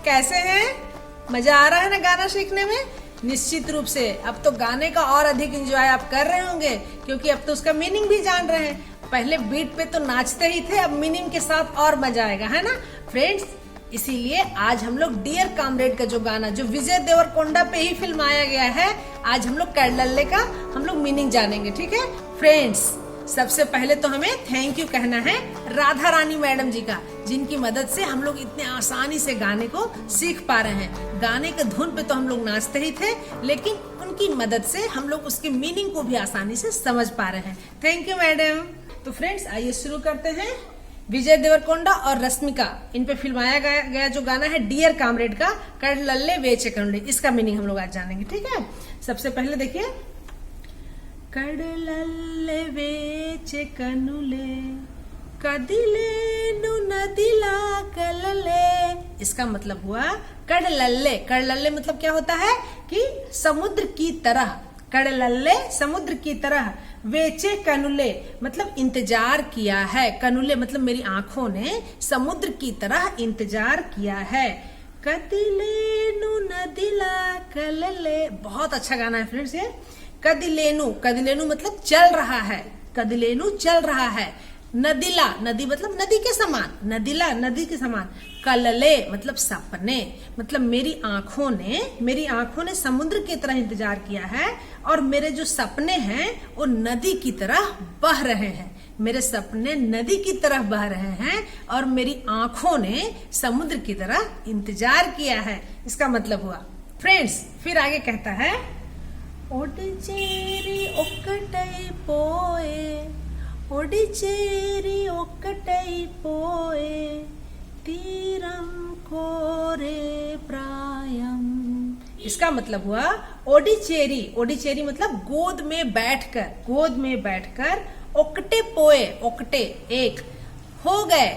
कैसे हैं? मजा आ रहा है ना गाना सीखने में? निश्चित रूप से अब तो गाने का और अधिक एंजॉय आप कर रहे होंगे, क्योंकि अब तो उसका मीनिंग भी जान रहे हैं। पहले बीट पे तो नाचते ही थे, अब मीनिंग के साथ और मजा आएगा, है ना फ्रेंड्स? इसीलिए आज हम लोग डियर कामरेड का जो गाना जो विजय देवरकोंडा पे ही फिल्माया गया है, आज हम लोग कड़लल्ले का हम लोग मीनिंग जानेंगे, ठीक है फ्रेंड्स? सबसे पहले तो हमें थैंक यू कहना है राधा रानी मैडम जी का, जिनकी मदद से हम लोग इतने आसानी से गाने को सीख पा रहे हैं। गाने के धुन पे तो हम लोग नाचते ही थे, लेकिन उनकी मदद से हम लोग उसके मीनिंग को भी आसानी से समझ पा रहे हैं। Thank you madam. तो फ्रेंड्स आइए शुरू करते हैं। विजय देवरकोंडा और रश्मिका इन पे फिल्माया गया जो गाना है डियर कामरेड का कड़लल्ले वेचे कनुले, इसका मीनिंग हम लोग आज जानेंगे, ठीक है? सबसे पहले देखिए, कड़लल्ले वेचे कनुले कदिलेनु नदिला कलले। इसका मतलब हुआ कड़लल्ले। कड़लल्ले मतलब क्या होता है कि समुद्र की तरह, कड़लल्ले समुद्र की तरह, वेचे कनुले मतलब इंतजार किया है, कनुले मतलब मेरी आंखों ने समुद्र की तरह इंतजार किया है। कदिलेनु नदिला कलले, बहुत अच्छा गाना है फ्रेंड्स ये। कदिलेनु, कदिलेनु मतलब चल रहा है, कदिलेनु चल रहा है। नदिला, नदी मतलब नदी के समान, नदिला नदी के समान। कलले मतलब सपने, मतलब मेरी आंखों ने समुद्र की तरह इंतजार किया है, और मेरे जो सपने हैं वो नदी की तरह बह रहे हैं। मेरे सपने नदी की तरह बह रहे हैं और मेरी आंखों ने समुद्र की तरह इंतजार किया है, इसका मतलब हुआ फ्रेंड्स। फिर आगे कहता है, ఒడిచేరి ఒక్కటైపోయే ఒడిచేరి ఒక్కటైపోయే తీరం కోరే प्रायम। इसका मतलब हुआ ओडिचेरी, ओडिचेरी मतलब गोद में बैठकर, गोद में बैठकर, ओकटे पोए, ओकटे एक, हो गए,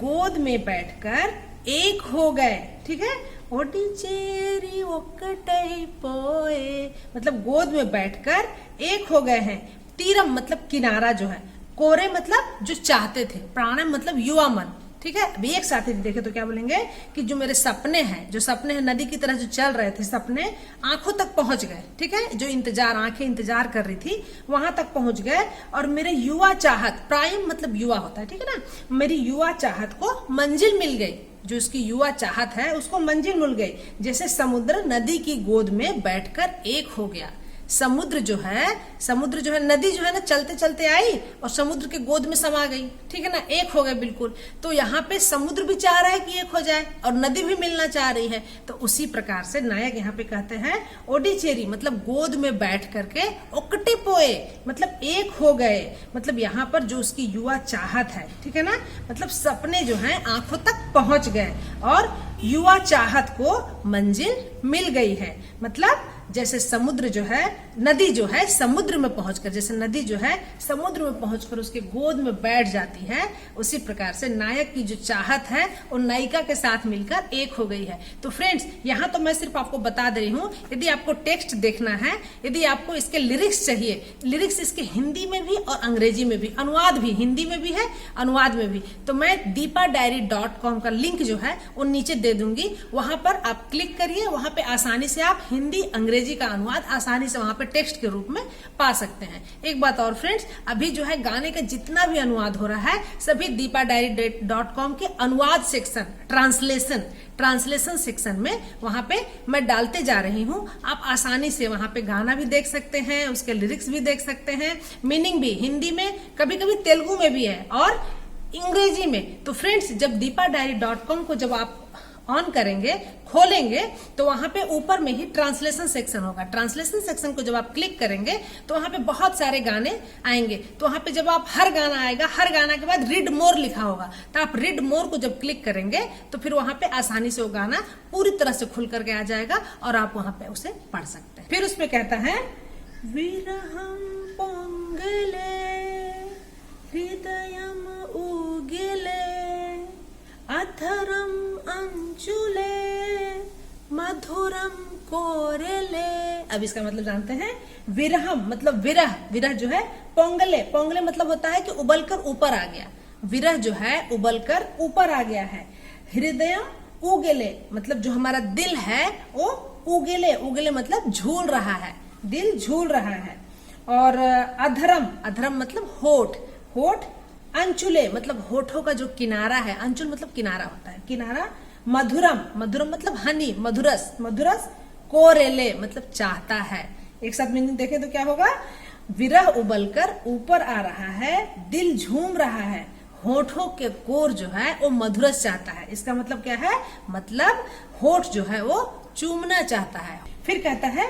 गोद में बैठकर एक हो गए, ठीक है? ओडिचेरी ओकटैपोए मतलब गोद में बैठकर एक हो गए हैं। तीरम मतलब किनारा जो है, कोरे मतलब जो चाहते थे, प्राणम मतलब युवा मन, ठीक है? अभी एक साथ ही देखे तो क्या बोलेंगे कि जो मेरे सपने हैं, जो सपने हैं नदी की तरह जो चल रहे थे, सपने आंखों तक पहुंच गए, ठीक है? जो इंतजार, आंखें इंतजार कर रही थी वहां तक पहुंच गए, और मेरे युवा चाहत, प्रायम मतलब युवा होता है, ठीक है ना? मेरी युवा चाहत को मंजिल मिल गई, जो उसकी युवा चाहत है उसको मंजिल मिल गई। जैसे समुद्र नदी की गोद में बैठकर एक हो गया। समुद्र जो है नदी जो है ना, चलते चलते आई और समुद्र के गोद में समा गई, ठीक है ना? एक हो गए बिल्कुल। तो यहाँ पे समुद्र भी चाह रहा है कि एक हो जाए और नदी भी मिलना चाह रही है। तो उसी प्रकार से नायक यहाँ पे कहते हैं ओडिचेरी मतलब गोद में बैठ करके, ओकटे पोए मतलब एक हो गए, मतलब यहाँ पर जो उसकी युवा चाहत है, ठीक है ना? मतलब सपने जो है आंखों तक पहुंच गए और युवा चाहत को मंजिल मिल गई है। मतलब जैसे समुद्र जो है, नदी जो है समुद्र में पहुंचकर, जैसे नदी जो है समुद्र में पहुंचकर उसके गोद में बैठ जाती है, उसी प्रकार से नायक की जो चाहत है वो नायिका के साथ मिलकर एक हो गई है। तो फ्रेंड्स यहाँ तो मैं सिर्फ आपको बता दे रही हूँ, यदि आपको टेक्स्ट देखना है, यदि आपको इसके लिरिक्स चाहिए, लिरिक्स इसके हिंदी में भी और अंग्रेजी में भी, अनुवाद भी हिंदी में भी है, अनुवाद में भी, तो मैं deepadiary.com का लिंक जो है वो नीचे दे दूंगी, वहां पर आप क्लिक करिए, वहां पे आसानी से आप हिंदी अंग्रेजी का अनुवाद आसानी से वहां पे टेक्स्ट के रूप में पा सकते हैं। एक बात और फ्रेंड्स, अभी जो है गाने का जितना भी अनुवाद हो रहा है सभी deepadiary.com के अनुवाद सेक्शन, ट्रांसलेशन सेक्शन में वहां पे मैं डालते जा रही हूँ। आप आसानी से वहां पे गाना भी देख सकते हैं, उसके लिरिक्स भी देख सकते हैं, मीनिंग भी हिंदी में, कभी कभी तेलुगु में भी है और अंग्रेजी में। तो फ्रेंड्स जब deepadiary.com को जब आप ऑन करेंगे, खोलेंगे, तो वहां पे ऊपर में ही ट्रांसलेशन सेक्शन होगा। ट्रांसलेशन सेक्शन को जब आप क्लिक करेंगे तो वहां पे बहुत सारे गाने आएंगे। तो वहां पे जब आप हर गाना आएगा, हर गाना के बाद रीड मोर लिखा होगा, तो आप रीड मोर को जब क्लिक करेंगे तो फिर वहां पे आसानी से वो गाना पूरी तरह से खुल करके आ जाएगा और आप वहां पे उसे पढ़ सकते हैं। फिर उसमें कहता है, विरहम पोंगले हृदयम उगिले अधरम अंचुले मधुरम कोरेले। अब इसका मतलब जानते हैं, विरहम मतलब विरह, विरह जो है, पोंगले, पोंगले मतलब होता है कि उबलकर ऊपर आ गया, विरह जो है उबलकर ऊपर आ गया है, हृदय उगेले मतलब जो हमारा दिल है वो उगेले, उगेले मतलब झूल रहा है, दिल झूल रहा है। और अधरम, अधरम मतलब होठ, होठ अंचुले मतलब होठों का जो किनारा है, अंचुल मतलब किनारा होता है, किनारा। मधुरम, मधुरम मतलब हनी, मधुरस, मधुरस कोरेले मतलब चाहता है। एक साथ मीनिंग देखें तो क्या होगा, विरह उबलकर ऊपर आ रहा है, दिल झूम रहा है, होठों के कोर जो है वो मधुरस चाहता है। इसका मतलब क्या है, मतलब होठ जो है वो चूमना चाहता है। फिर कहता है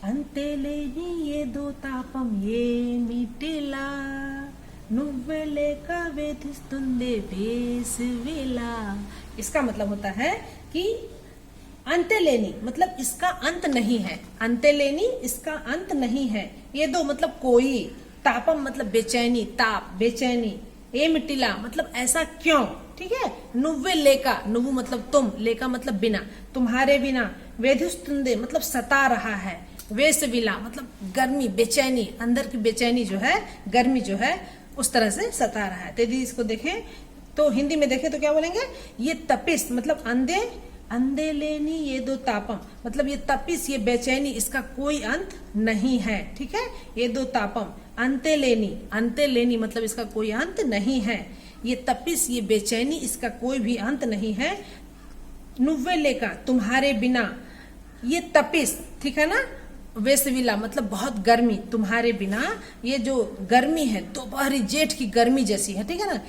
अंतेलेनी ये दो तापम ये मिटिला नुव्वेले का वेधिस्तुंदे वेसविला। इसका मतलब होता है कि अंतेलेनी मतलब इसका अंत नहीं है, अंतेलेनी इसका अंत नहीं है, ये दो मतलब कोई, तापम मतलब बेचैनी, ताप बेचैनी, ए मिटिला मतलब ऐसा क्यों, ठीक है। नुव्वे लेका, नुव्वु मतलब तुम, लेका मतलब बिना, तुम्हारे बिना, वेधिस्तुंदे मतलब सता रहा है, वेसविला मतलब गर्मी बेचैनी, अंदर की बेचैनी जो है, गर्मी जो है उस तरह से सता रहा है। तो यदि इसको देखें तो हिंदी में देखें तो क्या बोलेंगे, ये तपिस मतलब अंधे, अंधे लेनी ये दो तापम मतलब ये तपिस, ये बेचैनी इसका कोई अंत नहीं है, ठीक है। ये दो तापम, अंते लेनी, अंते लेनी मतलब इसका कोई अंत नहीं है, ये तपिस ये बेचैनी इसका कोई भी अंत नहीं है। नुव्वे लेका तुम्हारे बिना, ये तपिस, ठीक है ना। वेसविला मतलब बहुत गर्मी, तुम्हारे बिना ये जो गर्मी है दोपहरी जेठ की गर्मी जैसी है, ठीक है ना,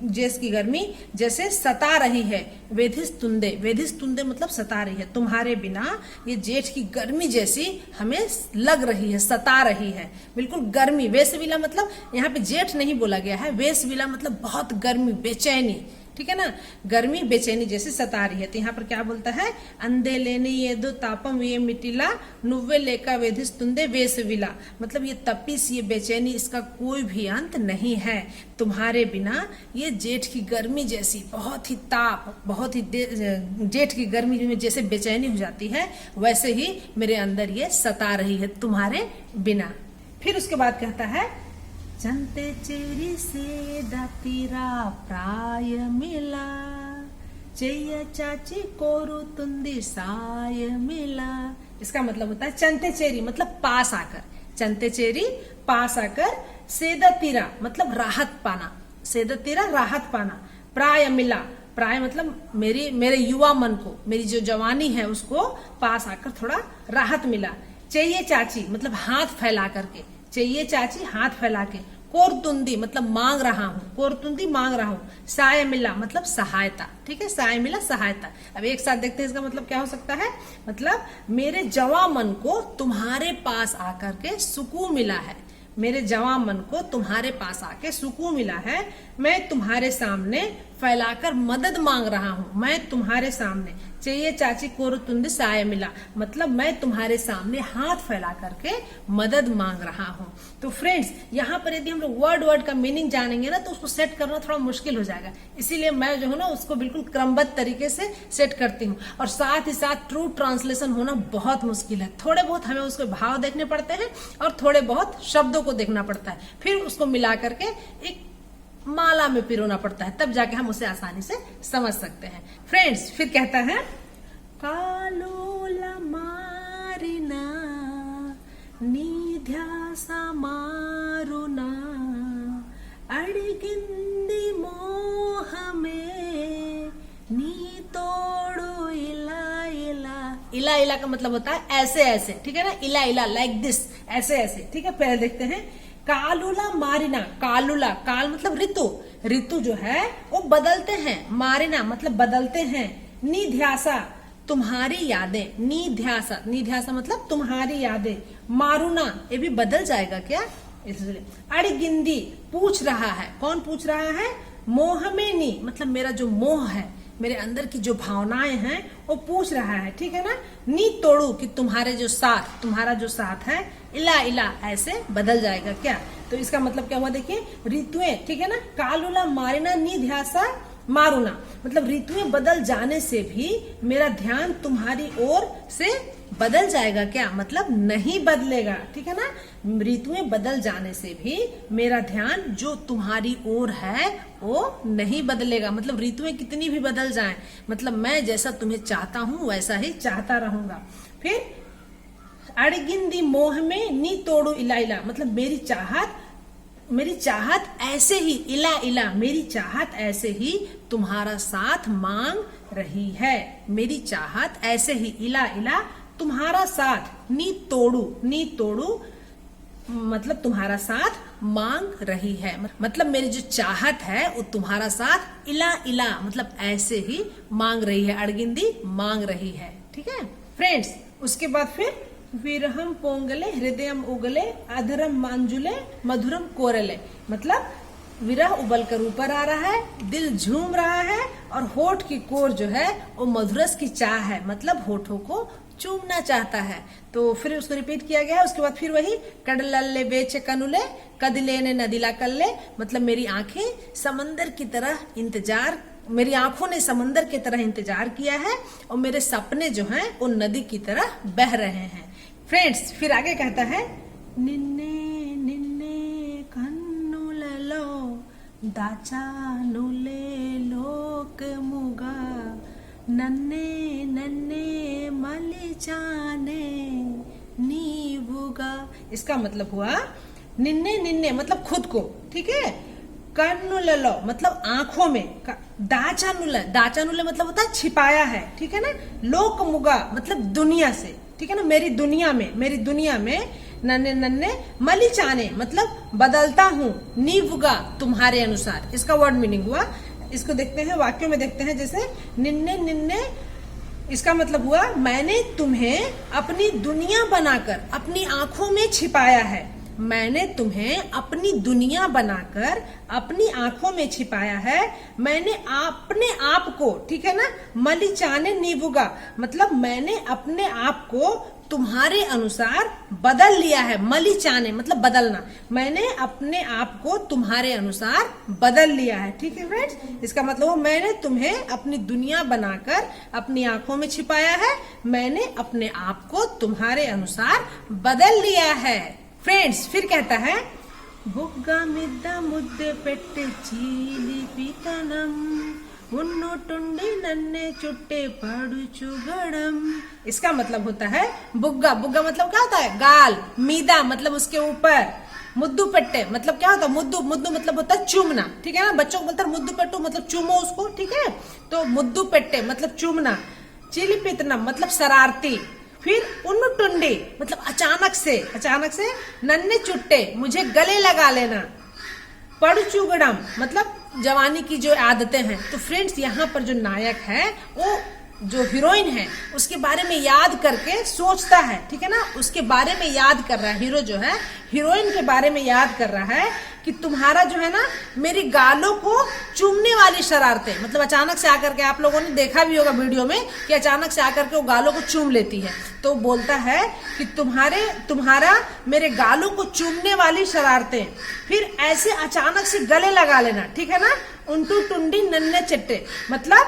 जेठ की गर्मी जैसे सता रही है। वेधिस्तुंदे, वेधिस्तुंदे मतलब सता रही है, तुम्हारे बिना ये जेठ की गर्मी जैसी हमें लग रही है, सता रही है, बिल्कुल गर्मी। वेसविला मतलब यहाँ पे जेठ नहीं बोला गया है, वेसविला मतलब बहुत गर्मी बेचैनी, ठीक है ना, गर्मी बेचैनी जैसे सता रही है। तो यहाँ पर क्या बोलता है, अंधे लेने ये दो तापम ये मिटिला नुव्वे लेका वेधिस्तुंदे वेसविला मतलब ये तपिस ये बेचैनी इसका कोई भी अंत नहीं है, तुम्हारे बिना ये जेठ की गर्मी जैसी बहुत ही ताप, बहुत ही जेठ की गर्मी में जैसे बेचैनी हो जाती है वैसे ही मेरे अंदर ये सता रही है तुम्हारे बिना। फिर उसके बाद कहता है चंते चेरी से दातीरा प्राय मिला चैया चाची कोरु तुंदी साय मिला। इसका मतलब होता है चंते चेरी मतलब पास आकर, चंते चेरी पास आकर, सेदा तीरा मतलब राहत पाना, सेदा तीरा राहत पाना, प्राय मिला, प्राय मतलब मेरे युवा मन को, मेरी जो जवानी है उसको पास आकर थोड़ा राहत मिला। चाहिए चाची मतलब हाथ फैला करके, चाहिए चाची हाथ फैला के, कोरतुंदी मतलब मांग रहा हूँ, कोरतुंदी मांग रहा हूँ, साय मिला मतलब सहायता, ठीक है, साय मिला सहायता। अब एक साथ देखते हैं इसका मतलब क्या हो सकता है, मतलब मेरे जवां मन को तुम्हारे पास आकर के सुकून मिला है, मेरे जवां मन को तुम्हारे पास आके सुकून मिला है, मैं तुम्हारे सामने फैलाकर मदद मांग रहा हूँ, मैं तुम्हारे सामने, चाहिए चाची कोरतुंद साय मिला मतलब मैं तुम्हारे सामने हाथ फैला करके मदद मांग रहा हूँ। तो फ्रेंड्स यहाँ पर यदि हम लोग वर्ड का मीनिंग जानेंगे ना तो उसको सेट करना थोड़ा मुश्किल हो जाएगा, इसीलिए मैं जो है ना उसको बिल्कुल क्रमबद्ध तरीके से सेट करती हूँ, और साथ ही साथ ट्रू ट्रांसलेशन होना बहुत मुश्किल है, थोड़े बहुत हमें उसके भाव देखने पड़ते हैं और थोड़े बहुत शब्दों को देखना पड़ता है, फिर उसको मिला करके एक माला में पिरोना पड़ता है, तब जाके हम उसे आसानी से समझ सकते हैं। फ्रेंड्स फिर कहता है कालोला मारिना निध्यास मारुना अड़गिंदी मोह में नी तोड़ो इला इला। इला इला का मतलब होता है ऐसे ऐसे, ठीक है ना, इला इला लाइक दिस, ऐसे ऐसे, ठीक है। पहले देखते हैं कालुला मारिना, कालुला काल मतलब ऋतु, ऋतु जो है वो बदलते हैं, मारिना मतलब बदलते हैं, निध्यासा तुम्हारी यादें, निध्यासा, निध्यासा मतलब तुम्हारी यादें, मारुना ये भी बदल जाएगा क्या, इसलिए। अड़गिंदी पूछ रहा है, कौन पूछ रहा है, मोह में नी मतलब मेरा जो मोह है, मेरे अंदर की जो भावनाएं हैं वो पूछ रहा है, ठीक है ना। नी तोड़ू कि तुम्हारे जो साथ, तुम्हारा जो साथ है, इला इला ऐसे बदल जाएगा क्या। तो इसका मतलब क्या हुआ देखिए, ऋतुएं, ठीक है ना, कालुला मारिना निध्यासा मारुना मतलब ऋतुएं बदल जाने से भी मेरा ध्यान तुम्हारी ओर से बदल जाएगा क्या, मतलब नहीं बदलेगा, ठीक है ना। ऋतुएं बदल जाने से भी मेरा ध्यान जो तुम्हारी ओर है वो नहीं बदलेगा। मतलब ऋतुएं कितनी भी बदल जाएं, मतलब मैं जैसा तुम्हें चाहता हूं वैसा ही चाहता रहूंगा। फिर अड़गिंदी मोह में नी तोड़ू इला इला, मतलब मेरी चाहत ऐसे ही, इला इला मेरी चाहत ऐसे ही तुम्हारा साथ मांग रही है। मेरी चाहत ऐसे ही, इला इला तुम्हारा साथ, नी तोड़ू मतलब तुम्हारा साथ मांग रही है। मतलब मेरी जो चाहत है वो तुम्हारा साथ इला इला मतलब ऐसे ही मांग रही है, अड़गिंदी मांग रही है, ठीक है फ्रेंड्स। उसके बाद फिर विरहम पोंगले हृदयम उगले अधरम मांजुले मधुरम कोरले, मतलब विरह उबल कर ऊपर आ रहा है, दिल झूम रहा है और होठ की कोर जो है वो मधुरस की चाह है, मतलब होठों को चूमना चाहता है। तो फिर उसको रिपीट किया गया है। उसके बाद फिर वही कडलल्ले बेचे कनुले कदिले ने नदिला कल्ले, मतलब मेरी आंखें समंदर की तरह इंतजार, मेरी आंखों ने समंदर की तरह इंतजार किया है और मेरे सपने जो हैं वो नदी की तरह बह रहे हैं। फ्रेंड्स फिर आगे कहता है निन्ने निन्ने कन्नुలలో దాచానులే లోకముగా నన్నే నన్నే మలిచానే नीवुगा। इसका मतलब हुआ निन्ने निन्ने मतलब खुद को, ठीक है। कन्नुలలో मतलब आंखों में, दाचानुले मतलब होता है छिपाया है, ठीक है ना। लोकमुगा मतलब दुनिया से, ठीक है ना, मेरी दुनिया में नन्ने नन्ने मलिचाने मतलब बदलता हूँ, नीवुगा तुम्हारे अनुसार। इसका वर्ड मीनिंग हुआ, इसको देखते हैं वाक्यों में देखते हैं। जैसे निन्ने निन्ने, इसका मतलब हुआ मैंने तुम्हें अपनी दुनिया बनाकर अपनी आंखों में छिपाया है। मैंने तुम्हें अपनी दुनिया बनाकर अपनी आंखों में छिपाया है। मैंने अपने आप को, ठीक है ना, मलिचाने नीवुगा मतलब मैंने अपने आप को तुम्हारे अनुसार बदल लिया है। मलिचाने मतलब बदलना, मैंने अपने आप को तुम्हारे अनुसार बदल लिया है, ठीक है फ्रेंड्स। इसका मतलब वो मैंने तुम्हें अपनी दुनिया बनाकर अपनी आंखों में छिपाया है, मैंने अपने आप को तुम्हारे अनुसार बदल लिया है। फ्रेंड्स फिर कहता है బుగ్గ మిద్ద ముద్దె పెట్టి చీలిపితనం ఉన్నోటుండి नन्ने चुट्टे पड़ुचु गड़म। इसका मतलब होता है बुग्गा मतलब क्या होता है, गाल, मीदा मतलब उसके ऊपर, मुद्दू पेट्टे मतलब क्या होता है, मुद्दू मतलब होता है चूमना, ठीक है ना। बच्चों को बोलते हैं मुद्दू पेट्टू मतलब चूमो उसको, ठीक है। तो मुद्दू पेट्टे मतलब चूमना, चिलिपितनम मतलब शरारती। फिर उन्नुटुंडी मतलब अचानक से, नन्हे चुट्टे मुझे गले लगा लेना, पड़चुगड़म मतलब जवानी की जो आदतें हैं। तो फ्रेंड्स यहाँ पर जो नायक है वो जो हीरोइन है उसके बारे में याद करके सोचता है, ठीक है ना, उसके बारे में याद कर रहा है। हीरो जो है हीरोइन के बारे में याद कर रहा है कि तुम्हारा जो है ना मेरी गालों को चूमने वाली शरारतें, मतलब अचानक से आकर के, आप लोगों ने देखा भी होगा वीडियो में कि अचानक से आकर के वो गालों को चूम लेती है। तो बोलता है कि तुम्हारा मेरे गालों को चूमने वाली शरारतें, फिर ऐसे अचानक से गले लगा लेना, ठीक है ना। उंटू टुंडी नन्हे चट्टे मतलब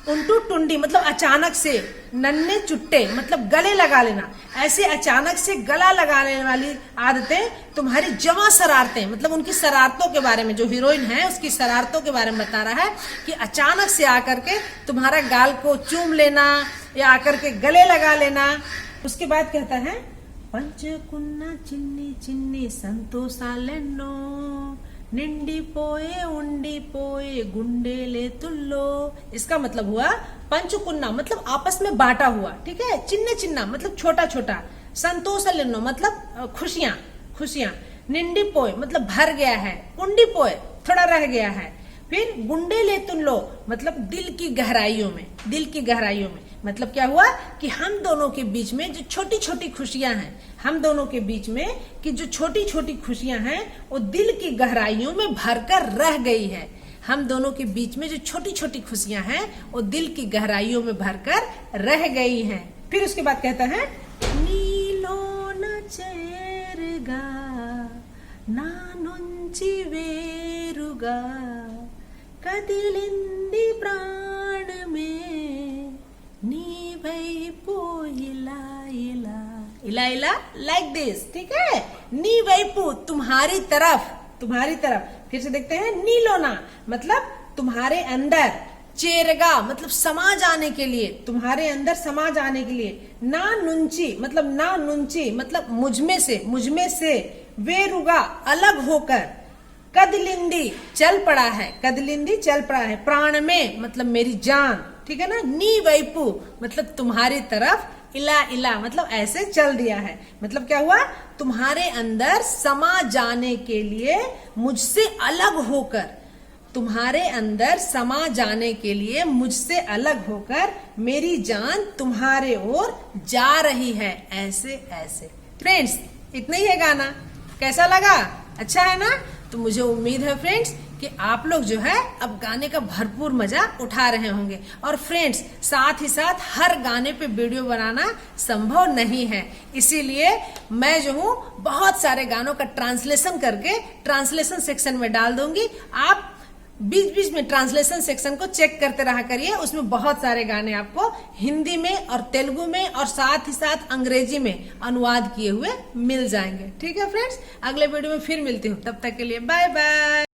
उंटू टुंडी मतलब अचानक से, नन्हे चुट्टे मतलब गले लगा लेना, ऐसे अचानक से गला लगाने वाली आदतें तुम्हारी जमा शरारतें, मतलब उनकी शरारतों के बारे में, जो हीरोइन है उसकी शरारतों के बारे में बता रहा है कि अचानक से आकर के तुम्हारा गाल को चूम लेना या आकर के गले लगा लेना। उसके बाद कहता है पंचकुन्ना चिन्नी चिन्नी संतोषालेन्नो निंडिपोए उंडिपोए गुंडेले तुल्लो। इसका मतलब हुआ पंचकुन्ना मतलब आपस में बांटा हुआ, ठीक है। चिन्ने चिन्ना मतलब छोटा छोटा, संतोषालेन्नो मतलब खुशियां, निंडिपोए मतलब भर गया है, उंडिपोए थोड़ा रह गया है। फिर गुंडेले तुल्लो मतलब दिल की गहराइयों में मतलब क्या हुआ कि हम दोनों के बीच में जो छोटी छोटी खुशियां हैं, हम दोनों के बीच में कि जो छोटी छोटी खुशियां हैं वो दिल की गहराइयों में भरकर रह गई है। हम दोनों के बीच में जो छोटी छोटी खुशियां हैं वो दिल की गहराइयों में भरकर रह गई हैं। फिर उसके बाद कहता है नीलो न चेरगा ना नुंची वेरुगा कदिलिंदी प्राण में నీ వైపు ఇలా इला लाइक दिस, ठीक है। नी वैपू तुम्हारी तरफ, तुम्हारी तरफ। फिर से देखते हैं, नीलोना मतलब तुम्हारे अंदर, चेरगा मतलब समा जाने के लिए, तुम्हारे अंदर समा जाने के लिए। ना नुंची मतलब मुझ में से। वेरुगा अलग होकर। कदलिंदी चल पड़ा है, कदलिंदी चल पड़ा है। प्राण में मतलब मेरी जान, ठीक है ना। नी वैपू मतलब तुम्हारी तरफ। इला मतलब ऐसे चल दिया है, मतलब क्या हुआ, तुम्हारे अंदर समा जाने के लिए मुझसे अलग होकर, तुम्हारे अंदर समा जाने के लिए मुझसे अलग होकर मेरी जान तुम्हारे ओर जा रही है, ऐसे ऐसे। फ्रेंड्स इतना ही है गाना, कैसा लगा, अच्छा है ना। तो मुझे उम्मीद है फ्रेंड्स कि आप लोग जो है अब गाने का भरपूर मजा उठा रहे होंगे। और फ्रेंड्स साथ ही साथ हर गाने पे वीडियो बनाना संभव नहीं है, इसीलिए मैं जो हूँ बहुत सारे गानों का ट्रांसलेशन करके ट्रांसलेशन सेक्शन में डाल दूंगी। आप बीच बीच में ट्रांसलेशन सेक्शन को चेक करते रहा करिए, उसमें बहुत सारे गाने आपको हिंदी में और तेलुगु में और साथ ही साथ अंग्रेजी में अनुवाद किए हुए मिल जाएंगे। ठीक है फ्रेंड्स, अगले वीडियो में फिर मिलती हूँ, तब तक के लिए बाय बाय।